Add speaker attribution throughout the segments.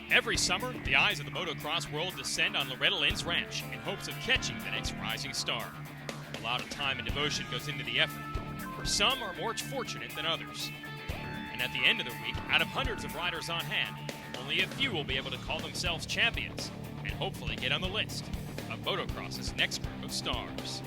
Speaker 1: Every summer, the eyes of the motocross world descend on Loretta Lynn's ranch in hopes of catching the next rising star. A lot of time and devotion goes into the effort, for some are more fortunate than others. And at the end of the week, out of hundreds of riders on hand, only a few will be able to call themselves champions and hopefully get on the list of motocross's next group of stars.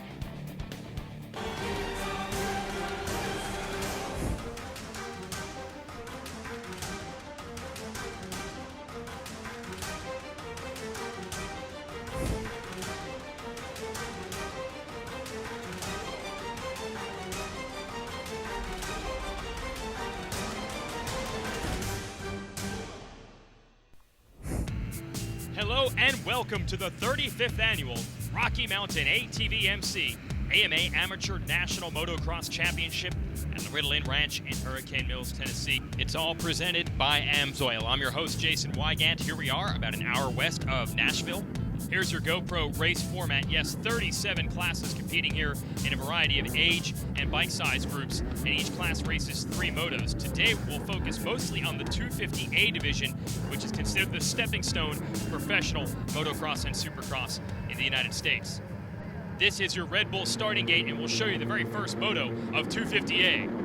Speaker 1: Hello and welcome to the 35th annual Rocky Mountain ATV-MC AMA Amateur National Motocross Championship at Loretta Lynn Ranch in Hurricane Mills, Tennessee. It's all presented by AMSOIL. I'm your host, Jason Wygant. Here we are, about an hour west of Nashville. Here's your GoPro race format. Yes, 37 classes competing here in a variety of age and bike size groups, and each class races 3 motos. Today we'll focus mostly on the 250A division, which is considered the stepping stone to professional motocross and supercross in the United States. This is your Red Bull starting gate, and we'll show you the very first moto of 250A.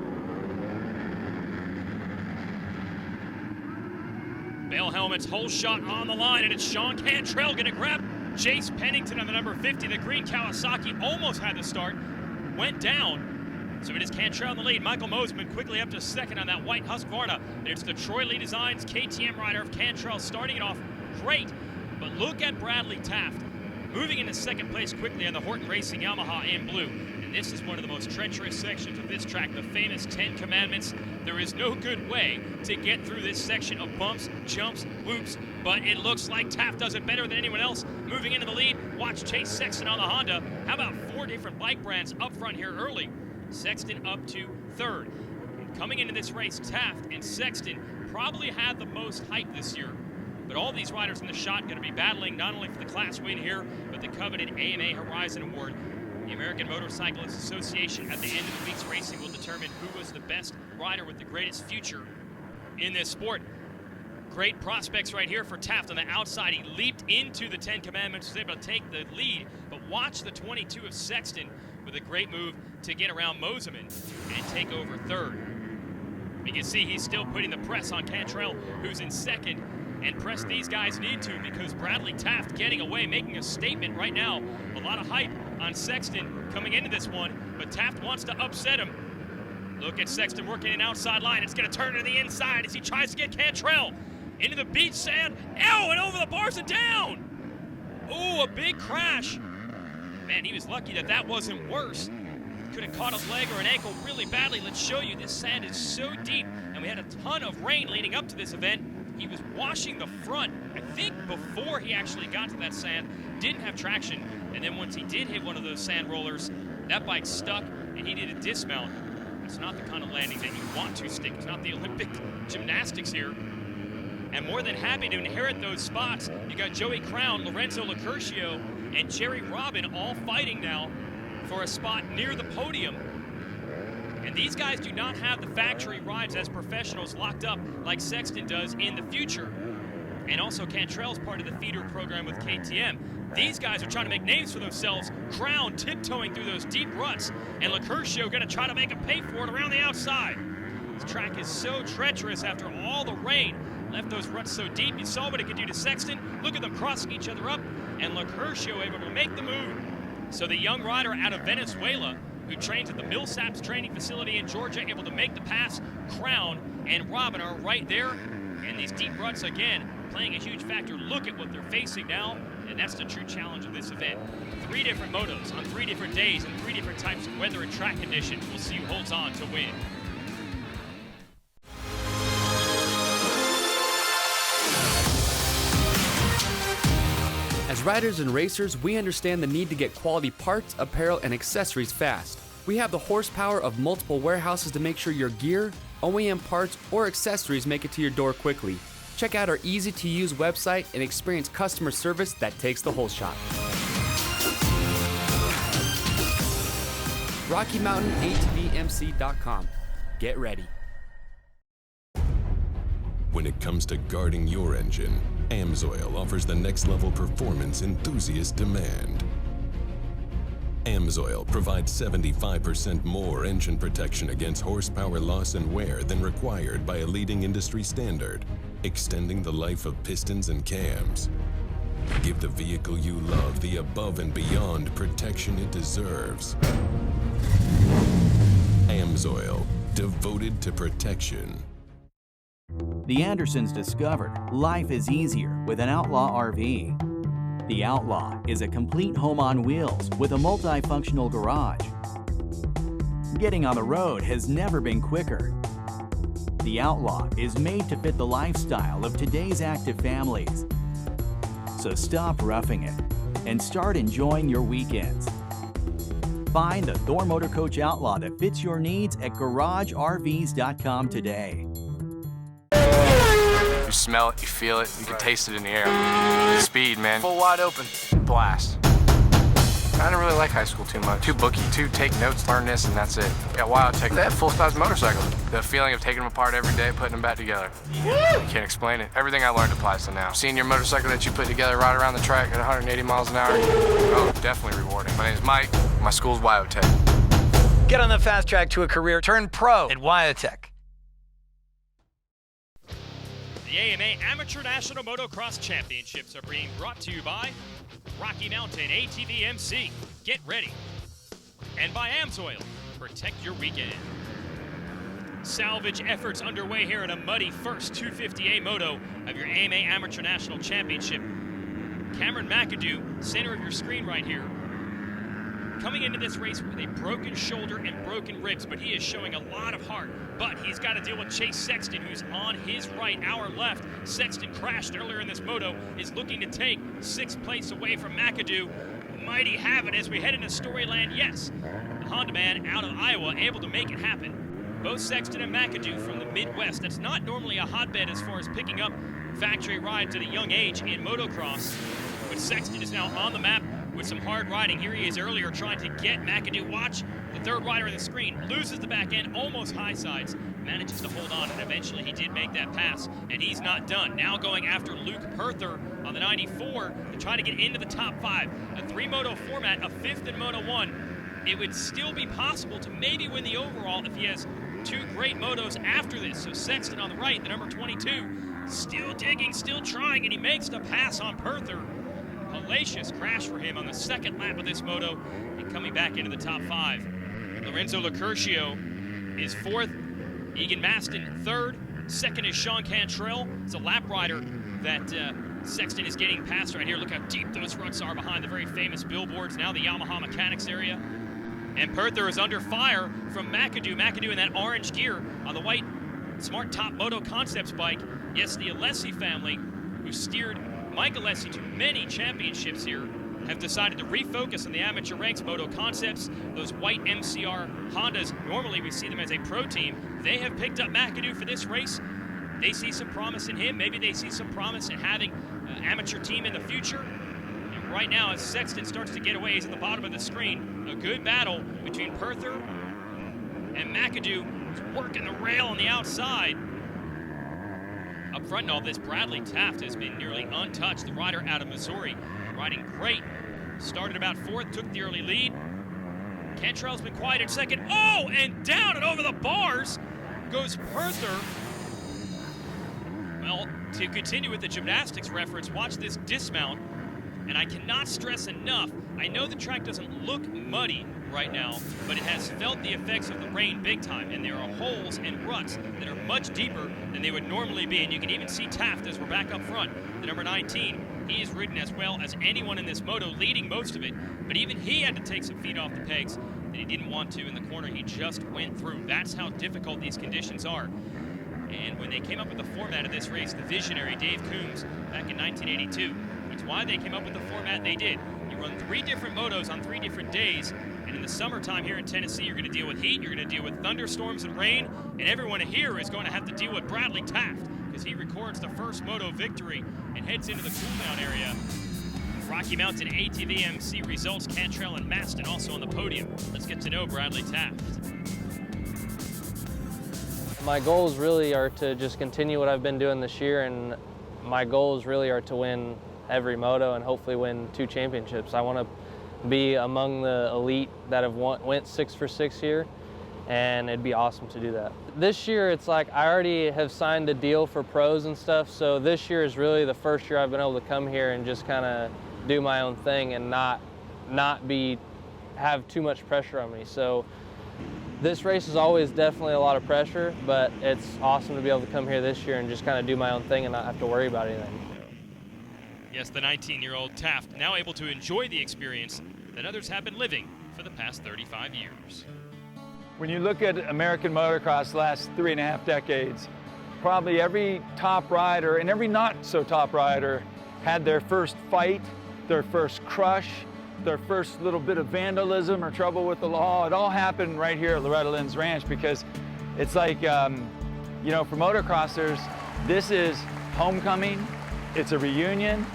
Speaker 1: Bell helmets, whole shot on the line, and it's Sean Cantrell going to grab Chase Pennington on the number 50. The green Kawasaki almost had the start, went down. So it is Cantrell in the lead. Michael Mosman quickly up to second on that white Husqvarna. It's the Troy Lee Designs KTM rider of Cantrell starting it off great. But look at Bradley Taft moving into second place quickly on the Horton Racing Yamaha in blue. And this is one of the most treacherous sections of this track, the famous 10 Commandments. There is no good way to get through this section of bumps, jumps, whoops, but it looks like Taft does it better than anyone else. Moving into the lead, watch Chase Sexton on the Honda. How about 4 different bike brands up front here early? Sexton up to third. And coming into this race, Taft and Sexton probably had the most hype this year. But all these riders in the shot going to be battling not only for the class win here, but the coveted AMA Horizon Award. The American Motorcyclists Association at the end of the week's racing will determine who was the best rider with the greatest future in this sport. Great prospects right here for Taft on the outside. He leaped into the 10 Commandments, was able to take the lead. But watch the 22 of Sexton with a great move to get around Moseman and take over third. You can see he's still putting the press on Cantrell, who's in second. And press these guys need to, because Bradley Taft getting away, making a statement right now. A lot of hype on Sexton coming into this one, but Taft wants to upset him. Look at Sexton working an outside line. It's going to turn to the inside as he tries to get Cantrell into the beach sand. Ow, and over the bars and down. Oh, a big crash. Man, he was lucky that that wasn't worse. Could have caught his leg or an ankle really badly. Let's show you, this sand is so deep, and we had a ton of rain leading up to this event. He was washing the front, I think before he actually got to that sand, didn't have traction, and then once he did hit one of those sand rollers, that bike stuck, and he did a dismount. It's not the kind of landing that you want to stick. It's not the Olympic gymnastics here. And more than happy to inherit those spots, you got Joey Crown, Lorenzo Locurcio, and Jerry Robin all fighting now for a spot near the podium. And these guys do not have the factory rides as professionals locked up like Sexton does in the future. And also Cantrell's part of the feeder program with KTM. These guys are trying to make names for themselves. Crown tiptoeing through those deep ruts, and Locurcio gonna try to make a pay for it around the outside. This track is so treacherous after all the rain. Left those ruts so deep. You saw what it could do to Sexton. Look at them crossing each other up, and Locurcio able to make the move. So the young rider out of Venezuela, who trains at the Millsaps training facility in Georgia, able to make the pass. Crown and Robin are right there. And these deep ruts, again, playing a huge factor. Look at what they're facing now, and that's the true challenge of this event. 3 different motos on 3 different days and 3 different types of weather and track conditions. We'll see who holds on to win.
Speaker 2: As riders and racers, we understand the need to get quality parts, apparel, and accessories fast. We have the horsepower of multiple warehouses to make sure your gear, OEM parts, or accessories make it to your door quickly. Check out our easy-to-use website and experience customer service that takes the whole shot. RockyMountainATVMC.com. Get ready.
Speaker 3: When it comes to guarding your engine, AMSOIL offers the next level performance enthusiasts demand. AMSOIL provides 75% more engine protection against horsepower loss and wear than required by a leading industry standard, extending the life of pistons and cams. Give the vehicle you love the above and beyond protection it deserves. AMSOIL, devoted to protection.
Speaker 4: The Andersons discovered life is easier with an Outlaw RV. The Outlaw is a complete home on wheels with a multifunctional garage. Getting on the road has never been quicker. The Outlaw is made to fit the lifestyle of today's active families. So stop roughing it and start enjoying your weekends. Find the Thor Motor Coach Outlaw that fits your needs at GarageRVs.com today.
Speaker 5: You smell it, you feel it, you can taste it in the air. Speed, man. Full wide open. Blast. I didn't really like high school too much. Too booky, too take notes, learn this, and that's it. Got WyoTech. They had full-size motorcycles. The feeling of taking them apart every day, putting them back together. You can't explain it. Everything I learned applies to now. Seeing your motorcycle that you put together right around the track at 180 miles an hour, oh, definitely rewarding. My name's Mike. My school's WyoTech.
Speaker 6: Get on the fast track to a career. Turn pro at WyoTech.
Speaker 1: The AMA Amateur National Motocross Championships are being brought to you by Rocky Mountain ATV MC. Get ready. And by AMSOIL. Protect your weekend. Salvage efforts underway here in a muddy first 250A moto of your AMA Amateur National Championship. Cameron McAdoo, center of your screen right here, coming into this race with a broken shoulder and broken ribs, but he is showing a lot of heart. But he's got to deal with Chase Sexton, who's on his right, our left. Sexton crashed earlier in this moto, is looking to take 6th place away from McAdoo. Might he have it as we head into Storyland? Yes. The Honda man out of Iowa able to make it happen. Both Sexton and McAdoo from the Midwest. That's not normally a hotbed as far as picking up factory rides at a young age in motocross. But Sexton is now on the map with some hard riding. Here he is earlier trying to get McAdoo. Watch the third rider on the screen. Loses the back end, almost high sides. Manages to hold on, and eventually he did make that pass. And he's not done. Now going after Luke Perther on the 94 to try to get into the top 5. A 3-moto format, a 5th in Moto 1. It would still be possible to maybe win the overall if he has 2 great motos after this. So Sexton on the right, the number 22, still digging, still trying, and he makes the pass on Perther. Hellacious crash for him on the 2nd lap of this moto and coming back into the top 5. Lorenzo Locurcio is 4th, Egan Mastin 3rd, 2nd is Sean Cantrell. It's a lap rider that Sexton is getting past right here. Look how deep those ruts are behind the very famous billboards, now the Yamaha Mechanics area. And Perther is under fire from McAdoo. McAdoo in that orange gear on the white Smart Top Moto Concepts bike. Yes, the Alessi family, who steered Mike Alessi to many championships here, have decided to refocus on the amateur ranks. Moto Concepts, those white MCR Hondas, normally we see them as a pro team. They have picked up McAdoo for this race. They see some promise in him. Maybe they see some promise in having an amateur team in the future. And right now, as Sexton starts to get away, he's at the bottom of the screen. A good battle between Perther and McAdoo, who's working the rail on the outside. Up front in all this, Bradley Taft has been nearly untouched. The rider out of Missouri, riding great. Started about 4th, took the early lead. Cantrell's been quiet at 2nd. Oh, and down and over the bars goes Perther. Well, to continue with the gymnastics reference, watch this dismount. And I cannot stress enough, I know the track doesn't look muddy right now, but it has felt the effects of the rain big time, and there are holes and ruts that are much deeper than they would normally be. And you can even see Taft as we're back up front, the number 19. He is ridden as well as anyone in this moto, leading most of it, but even he had to take some feet off the pegs that he didn't want to in the corner he just went through. That's how difficult these conditions are. And when they came up with the format of this race, the visionary Dave Coombs back in 1982, that's why they came up with the format they did. You run 3 different motos on 3 different days, and in the summertime here in Tennessee, you're going to deal with heat, you're going to deal with thunderstorms and rain, and everyone here is going to have to deal with Bradley Taft because he records the first moto victory and heads into the cool-down area. Rocky Mountain ATV MC results, Cantrell and Mastin also on the podium. Let's get to know Bradley Taft.
Speaker 7: My goals really are to just continue what I've been doing this year and my goals really are to win every moto and hopefully win 2 championships. I want to be among the elite that have went 6 for 6 here, and it'd be awesome to do that. This year, it's like I already have signed a deal for pros and stuff, so this year is really the first year I've been able to come here and just kind of do my own thing and not have too much pressure on me. So this race is always definitely a lot of pressure, but it's awesome to be able to come here this year and just kind of do my own thing and not have to worry about anything.
Speaker 1: Yes, the 19-year-old Taft now able to enjoy the experience that others have been living for the past 35 years.
Speaker 8: When you look at American motocross the last 3.5 decades, probably every top rider and every not so top rider had their first fight, their first crush, their first little bit of vandalism or trouble with the law. It all happened right here at Loretta Lynn's ranch, because it's like, you know, for motocrossers, this is homecoming, it's a reunion,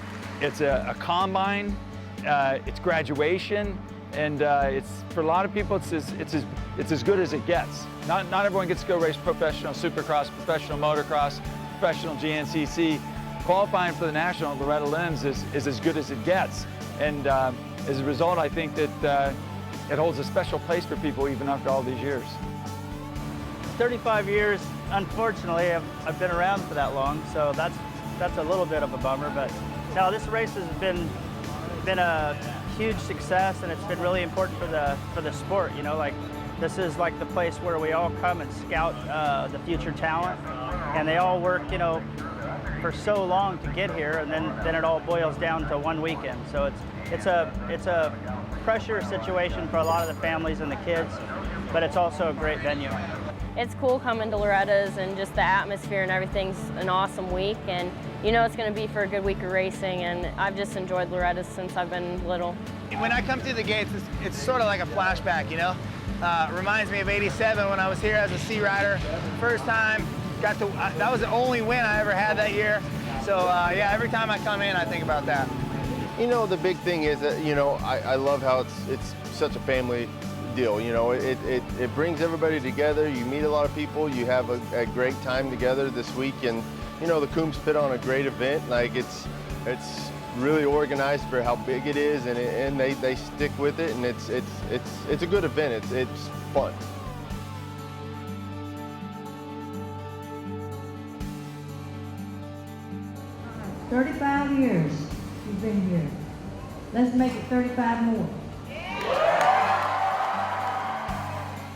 Speaker 8: it's a combine, it's graduation, and it's, for a lot of people, it's as good as it gets. Not everyone gets to go race professional supercross, professional motocross, professional GNCC. Qualifying for the national at Loretta Lynn's is as good as it gets. And as a result, I think that it holds a special place for people even after all these years.
Speaker 9: 35 years, unfortunately, I've been around for that long, so that's a little bit of a bummer. But no, this race has been a huge success, and it's been really important for the sport. You know, like this is like the place where we all come and scout the future talent, and they all work, you know, for so long to get here, and then it all boils down to one weekend. So it's a pressure situation for a lot of the families and the kids, but it's also a great venue.
Speaker 10: It's cool coming to Loretta's, and just the atmosphere and everything's an awesome week, and you know it's going to be for a good week of racing, and I've just enjoyed Loretta's since I've been little.
Speaker 11: When I come through the gates, it's sort of like a flashback, you know? It reminds me of '87 when I was here as a C rider. First time, that was the only win I ever had that year. So yeah, every time I come in, I think about that.
Speaker 12: You know, the big thing is that, you know, I love how it's such a family deal. You know, it brings everybody together. You meet a lot of people. You have a great time together this week, and you know, the Coombs put on a great event. Like it's really organized for how big it is, and they stick with it, and it's a good event. It's fun.
Speaker 13: – 35 years you've been here. Let's make it 35 more.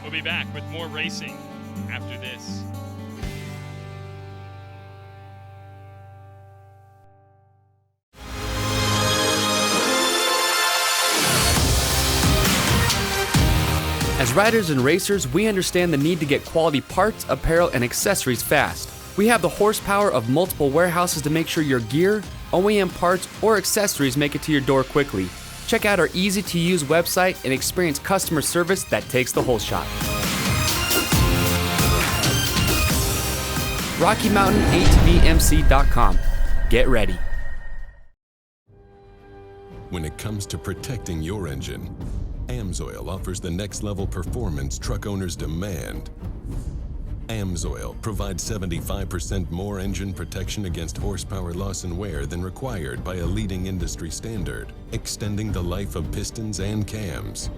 Speaker 1: We'll be back with more racing after this.
Speaker 2: As riders and racers, we understand the need to get quality parts, apparel, and accessories fast. We have the horsepower of multiple warehouses to make sure your gear, OEM parts, or accessories make it to your door quickly. Check out our easy-to-use website and experience customer service that takes the whole shot. RockyMountainATVMC.com. Get ready.
Speaker 3: When it comes to protecting your engine, AMSOIL offers the next level performance truck owners demand. AMSOIL provides 75% more engine protection against horsepower loss and wear than required by a leading industry standard, extending the life of pistons and cams.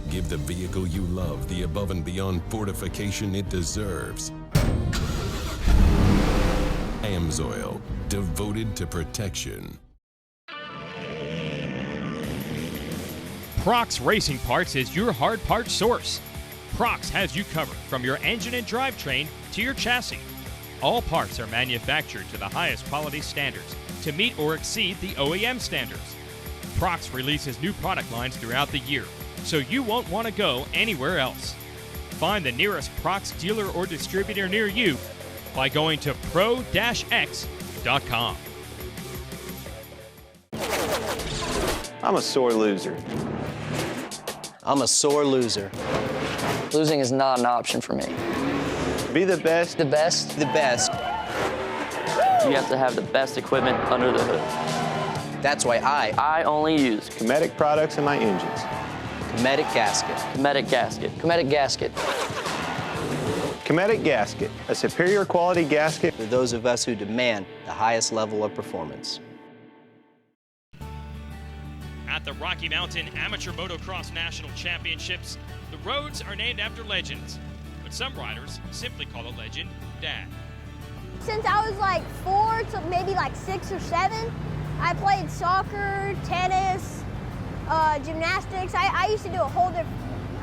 Speaker 3: Give the vehicle you love the above and beyond fortification it deserves. AMSOIL, devoted to protection.
Speaker 1: Prox Racing Parts is your hard parts source. Prox has you covered from your engine and drivetrain to your chassis. All parts are manufactured to the highest quality standards to meet or exceed the OEM standards. Prox releases new product lines throughout the year, so you won't want to go anywhere else. Find the nearest Prox dealer or distributor near you by going to pro-x.com.
Speaker 14: I'm a sore loser.
Speaker 15: I'm a sore loser. Losing is not an option for me.
Speaker 14: Be the best.
Speaker 15: The best. The best. You have to have the best equipment under the hood. That's why I only use
Speaker 14: Cometic products in my engines.
Speaker 15: Cometic gasket. Cometic gasket. Cometic gasket.
Speaker 14: Cometic gasket, a superior quality gasket
Speaker 16: for those of us who demand the highest level of performance.
Speaker 1: At the Rocky Mountain Amateur Motocross National Championships, the roads are named after legends, but some riders simply call a legend Dad.
Speaker 17: Since I was like 4 to maybe like 6 or 7, I played soccer, tennis, gymnastics. I used to do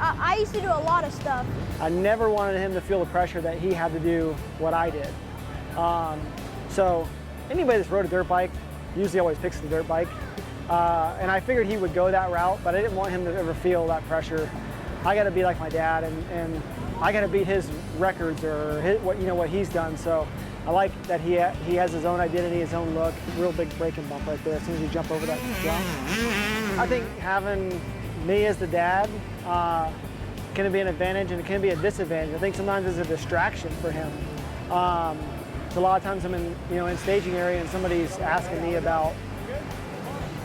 Speaker 17: I used to do a lot of stuff.
Speaker 18: I never wanted him to feel the pressure that he had to do what I did. So anybody that's rode a dirt bike usually always picks the dirt bike. And I figured he would go that route, but I didn't want him to ever feel that pressure. I got to be like my dad, and I got to beat his records or what he's done. So I like that he has his own identity, his own look. Real big braking bump right there as soon as you jump over that jump. I think having me as the dad can be an advantage and it can be a disadvantage. I think sometimes it's a distraction for him. So a lot of times I'm in staging area and somebody's asking me about.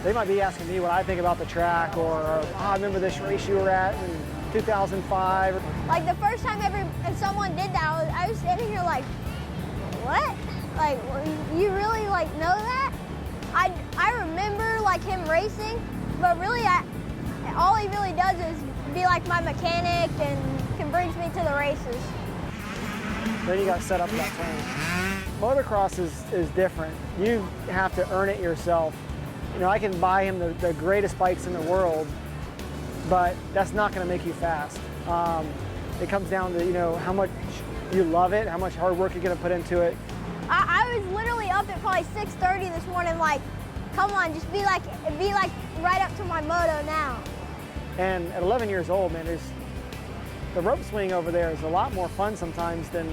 Speaker 18: They might be asking me what I think about the track, or I remember this race you were at in 2005.
Speaker 17: Like the first time someone did that, I was sitting here like, what? Like, you really like know that? I remember like him racing, but really all he really does is be like my mechanic and brings me to the races.
Speaker 18: Then you got set up that plan. Motocross is different. You have to earn it yourself. I can buy him the greatest bikes in the world, but that's not going to make you fast. It comes down to how much you love it, how much hard work you're going to put into it.
Speaker 17: I was literally up at probably 6:30 this morning, like, come on, just be like right up to my moto now.
Speaker 18: And at 11 years old, man, the rope swing over there is a lot more fun sometimes than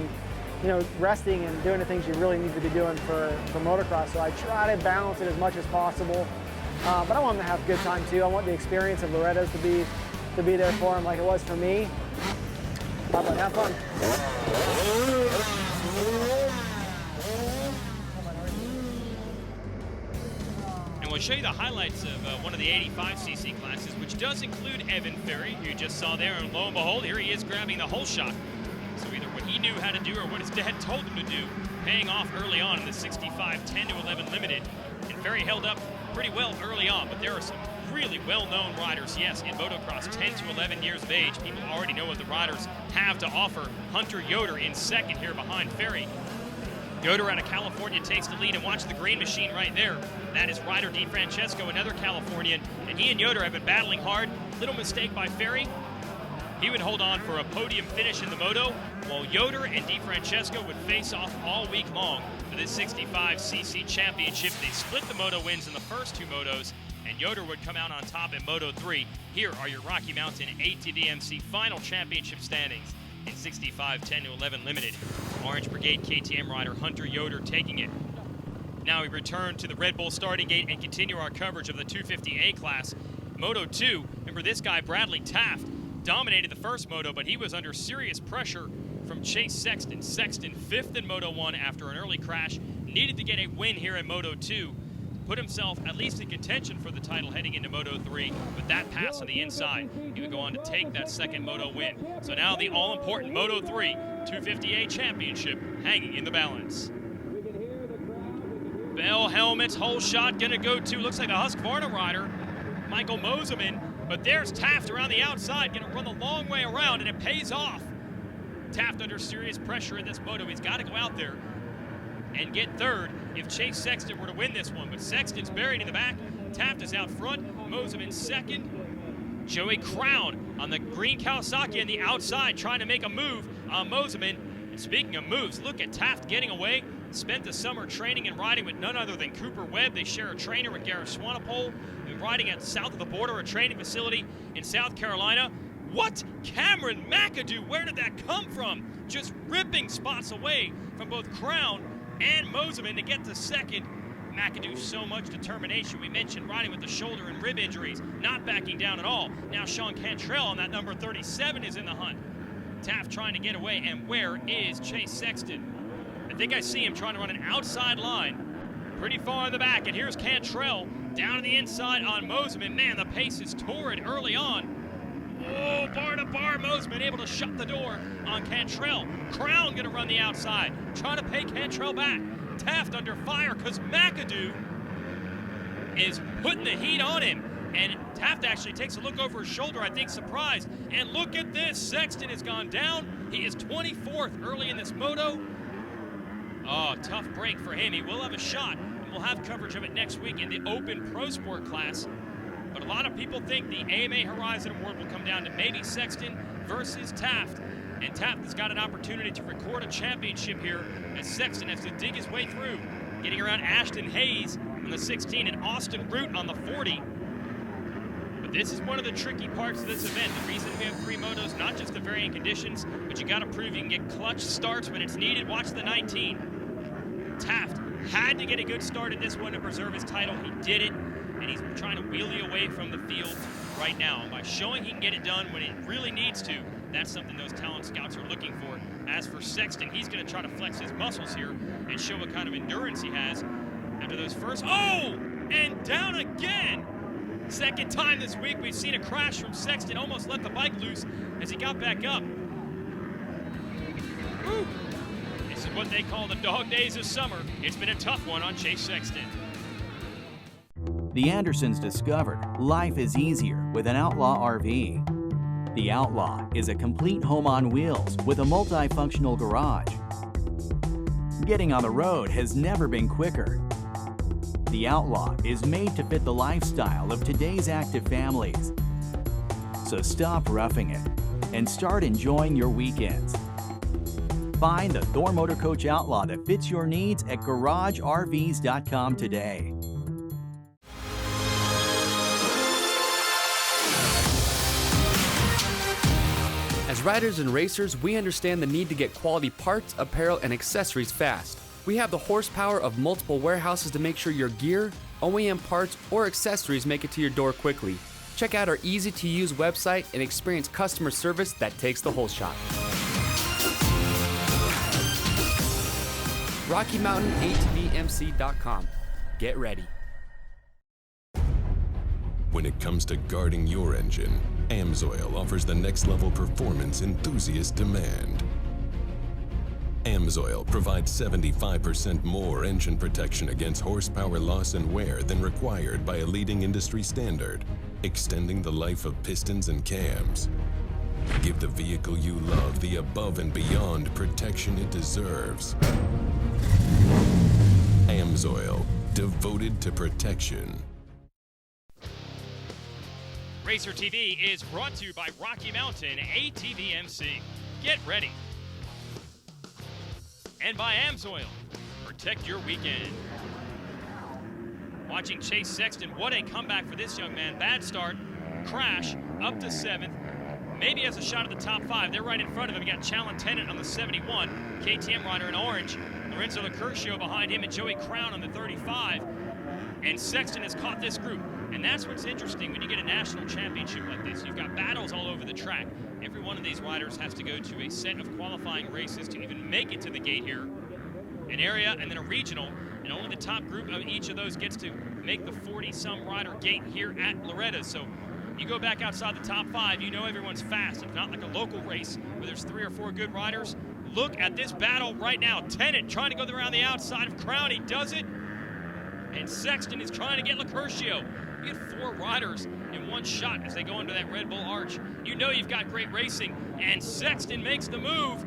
Speaker 18: resting and doing the things you really need to be doing for motocross. So I try to balance it as much as possible. But I want them to have a good time too. I want the experience of Loretta's to be there for them like it was for me. But have fun.
Speaker 1: And we'll show you the highlights of one of the 85cc classes, which does include Evan Ferry, who you just saw there, and lo and behold, here he is grabbing the whole shot. So either what he knew how to do or what his dad told him to do, paying off early on in the 65 10-11 limited. And Ferry held up pretty well early on, but there are some really well-known riders, yes, in motocross, 10 to 11 years of age. People already know what the riders have to offer. Hunter Yoder in second here behind Ferry. Yoder out of California takes the lead, and watch the green machine right there. That is Ryder DiFrancesco, another Californian, and he and Yoder have been battling hard. Little mistake by Ferry. He would hold on for a podium finish in the moto, while Yoder and DiFrancesco would face off all week long for this 65cc championship. They split the moto wins in the first 2 motos, and Yoder would come out on top in Moto 3. Here are your Rocky Mountain ATVMC final championship standings in 65 10-11 limited. Orange Brigade KTM rider Hunter Yoder taking it. Now we return to the Red Bull starting gate and continue our coverage of the 250A class. Moto 2, remember this guy, Bradley Taft, dominated the first moto, but he was under serious pressure from Chase Sexton. Sexton 5th in Moto 1 after an early crash, needed to get a win here in Moto 2, put himself at least in contention for the title heading into Moto 3, but that pass on the inside, he would go on to take that second Moto win. So now the all-important Moto 3 250A championship hanging in the balance. Bell helmets, whole shot gonna go to, looks like a Husqvarna rider, Michael Moseman. But there's Taft around the outside, going to run the long way around, and it pays off. Taft under serious pressure in this moto. He's got to go out there and get third if Chase Sexton were to win this one. But Sexton's buried in the back. Taft is out front. Moseman second. Joey Crown on the green Kawasaki on the outside trying to make a move on Moseman. And speaking of moves, look at Taft getting away. Spent the summer training and riding with none other than Cooper Webb. They share a trainer with Gareth Swanepoel. And riding at south of the border, a training facility in South Carolina. What? Cameron McAdoo, where did that come from? Just ripping spots away from both Crown and Moseman to get to second. McAdoo, so much determination. We mentioned riding with the shoulder and rib injuries, not backing down at all. Now Sean Cantrell on that number 37 is in the hunt. Taft trying to get away, and where is Chase Sexton? I think I see him trying to run an outside line pretty far in the back, and here's Cantrell down to the inside on Moseman. Man, the pace is torrid early on. Oh, bar to bar, Mosman able to shut the door on Cantrell. Crown gonna run the outside, trying to pay Cantrell back. Taft under fire because McAdoo is putting the heat on him. And Taft actually takes a look over his shoulder, I think surprised. And look at this, Sexton has gone down. He is 24th early in this moto. Oh, tough break for him. He will have a shot, and we'll have coverage of it next week in the Open Pro Sport class. But a lot of people think the AMA Horizon Award will come down to maybe Sexton versus Taft. And Taft has got an opportunity to record a championship here as Sexton has to dig his way through, getting around Ashton Hayes on the 16 and Austin Root on the 40. But this is one of the tricky parts of this event. The reason we have 3 motos, not just the varying conditions, but you got to prove you can get clutch starts when it's needed. Watch the 19. Taft had to get a good start at this one to preserve his title. He did it, and he's trying to wheelie away from the field right now. And by showing he can get it done when it really needs to, that's something those talent scouts are looking for. As for Sexton, he's going to try to flex his muscles here and show what kind of endurance he has after those first. Oh, and down again. Second time this week we've seen a crash from Sexton. Almost let the bike loose as he got back up. Woo. This is what they call the dog days of summer. It's been a tough one on Chase Sexton.
Speaker 4: The Andersons discovered life is easier with an Outlaw RV. The Outlaw is a complete home on wheels with a multifunctional garage. Getting on the road has never been quicker. The Outlaw is made to fit the lifestyle of today's active families. So stop roughing it and start enjoying your weekends. Find the Thor Motor Coach Outlaw that fits your needs at GarageRVs.com today.
Speaker 2: As riders and racers, we understand the need to get quality parts, apparel, and accessories fast. We have the horsepower of multiple warehouses to make sure your gear, OEM parts, or accessories make it to your door quickly. Check out our easy-to-use website and experience customer service that takes the whole shot. RockyMountainATVMC.com. Get ready.
Speaker 3: When it comes to guarding your engine, AMSOIL offers the next level performance enthusiasts demand. AMSOIL provides 75% more engine protection against horsepower loss and wear than required by a leading industry standard, extending the life of pistons and cams. Give the vehicle you love the above and beyond protection it deserves. AMSOIL, devoted to protection.
Speaker 1: Racer TV is brought to you by Rocky Mountain ATVMC. Get ready. And by AMSOIL. Protect your weekend. Watching Chase Sexton, what a comeback for this young man. Bad start, crash, up to 7th. Maybe has a shot at the top 5. They're right in front of him. You got Challen Tennant on the 71, KTM rider in orange, Lorenzo Locurcio behind him, and Joey Crown on the 35. And Sexton has caught this group. And that's what's interesting when you get a national championship like this. You've got battles all over the track. Every one of these riders has to go to a set of qualifying races to even make it to the gate here. An area and then a regional, and only the top group of each of those gets to make the 40-some rider gate here at Loretta. So you go back outside the top 5, you know everyone's fast. It's not like a local race where there's 3 or 4 good riders. Look at this battle right now. Tennant trying to go around the outside of Crown. He does it. And Sexton is trying to get Locurcio. You get 4 riders in one shot as they go into that Red Bull Arch. You know you've got great racing. And Sexton makes the move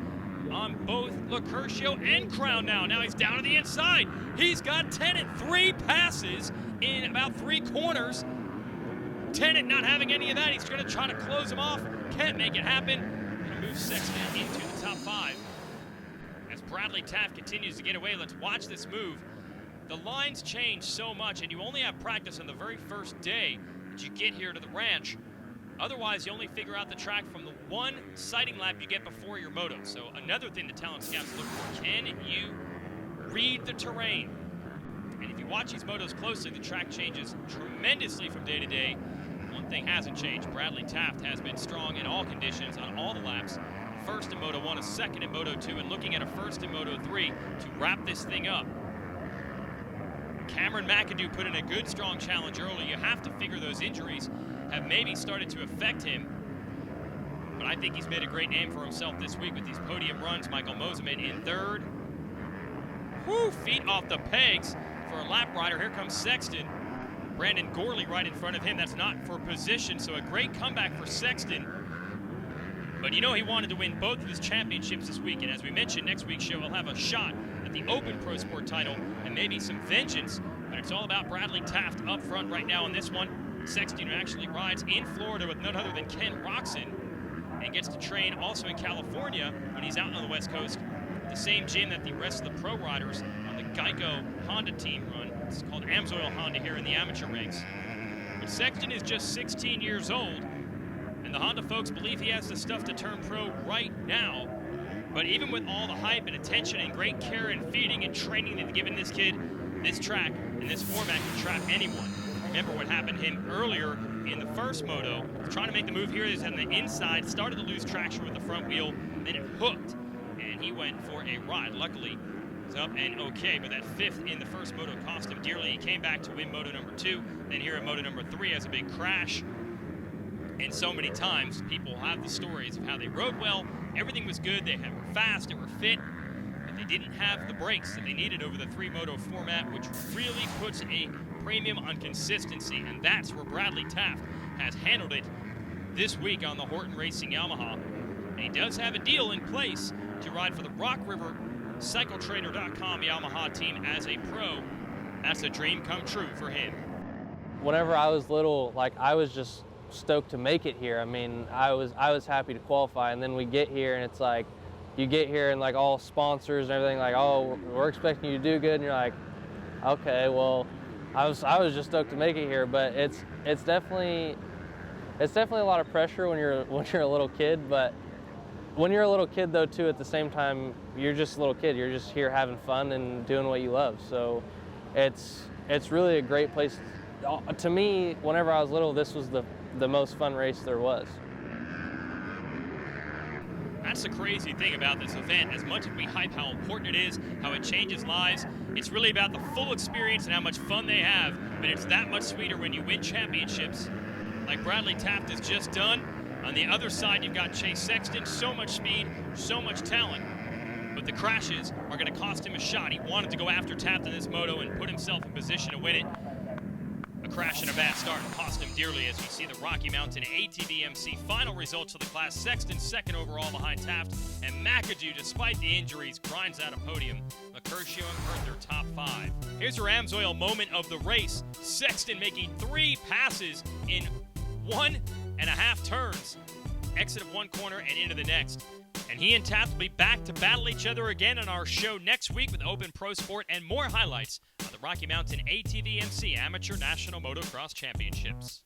Speaker 1: on both Locurcio and Crown now. Now he's down to the inside. He's got Tennant 3 passes in about 3 corners. Tennant not having any of that. He's going to try to close him off. Can't make it happen. Going to move Sexton into the top 5. As Bradley Taft continues to get away, let's watch this move. The lines change so much, and you only have practice on the very first day that you get here to the ranch. Otherwise, you only figure out the track from the one sighting lap you get before your moto. So another thing the talent scouts look for, can you read the terrain? And if you watch these motos closely, the track changes tremendously from day to day. One thing hasn't changed. Bradley Taft has been strong in all conditions on all the laps. First in Moto 1, a second in Moto 2, and looking at a first in Moto 3 to wrap this thing up. Cameron McAdoo put in a good, strong challenge early. You have to figure those injuries have maybe started to affect him. I think he's made a great name for himself this week with these podium runs. Michael Moseman in third. Woo, feet off the pegs for a lap rider. Here comes Sexton. Brandon Gorley right in front of him. That's not for position, so a great comeback for Sexton. But you know he wanted to win both of his championships this week, and as we mentioned, next week's show he'll have a shot at the Open Pro Sport title and maybe some vengeance. But it's all about Bradley Taft up front right now in this one. Sexton, who actually rides in Florida with none other than Ken Roxon, and gets to train also in California when he's out on the West Coast, the same gym that the rest of the pro riders on the Geico Honda team run. It's called AMSOIL Honda here in the amateur ranks. But Sexton is just 16 years old, and the Honda folks believe he has the stuff to turn pro right now. But even with all the hype and attention and great care and feeding and training they've given this kid, this track and this format can trap anyone. Remember what happened to him earlier in the first moto. Trying to make the move here, he's on the inside, started to lose traction with the front wheel, then it hooked, and he went for a ride. Luckily, he's up and okay, but that fifth in the first moto cost him dearly. He came back to win moto number 2, then here in moto number 3 has a big crash. And so many times, people have the stories of how they rode well, everything was good, they were fast, they were fit, but they didn't have the brakes that they needed over the 3-moto format, which really puts a premium on consistency, and that's where Bradley Taft has handled it this week on the Horton Racing Yamaha. And he does have a deal in place to ride for the Rock River CycleTrader.com Yamaha team as a pro. That's a dream come true for him.
Speaker 7: Whenever I was little, I was just stoked to make it here. I mean, I was happy to qualify, and then we get here and it's like, you get here and all sponsors and everything oh, we're expecting you to do good, and you're like, okay, well, I was just stoked to make it here. But it's definitely a lot of pressure when you're a little kid. But when you're a little kid though too, at the same time, you're just a little kid. You're just here having fun and doing what you love. So it's really a great place. To me, whenever I was little, this was the most fun race there was.
Speaker 1: That's the crazy thing about this event. As much as we hype how important it is, how it changes lives, it's really about the full experience and how much fun they have. But it's that much sweeter when you win championships, like Bradley Taft has just done. On the other side, you've got Chase Sexton, so much speed, so much talent. But the crashes are going to cost him a shot. He wanted to go after Taft in this moto and put himself in position to win it. A crash and a bad start cost him dearly, as we see the Rocky Mountain ATV MC final results of the class. Sexton second overall behind Taft, and McAdoo, despite the injuries, grinds out a podium. Mercutio and Perther top 5. Here's your AMSOIL moment of the race. Sexton making 3 passes in 1.5 turns. Exit of one corner and into the next. And he and Taft will be back to battle each other again on our show next week with Open Pro Sport and more highlights of the Rocky Mountain ATV MC Amateur National Motocross Championships.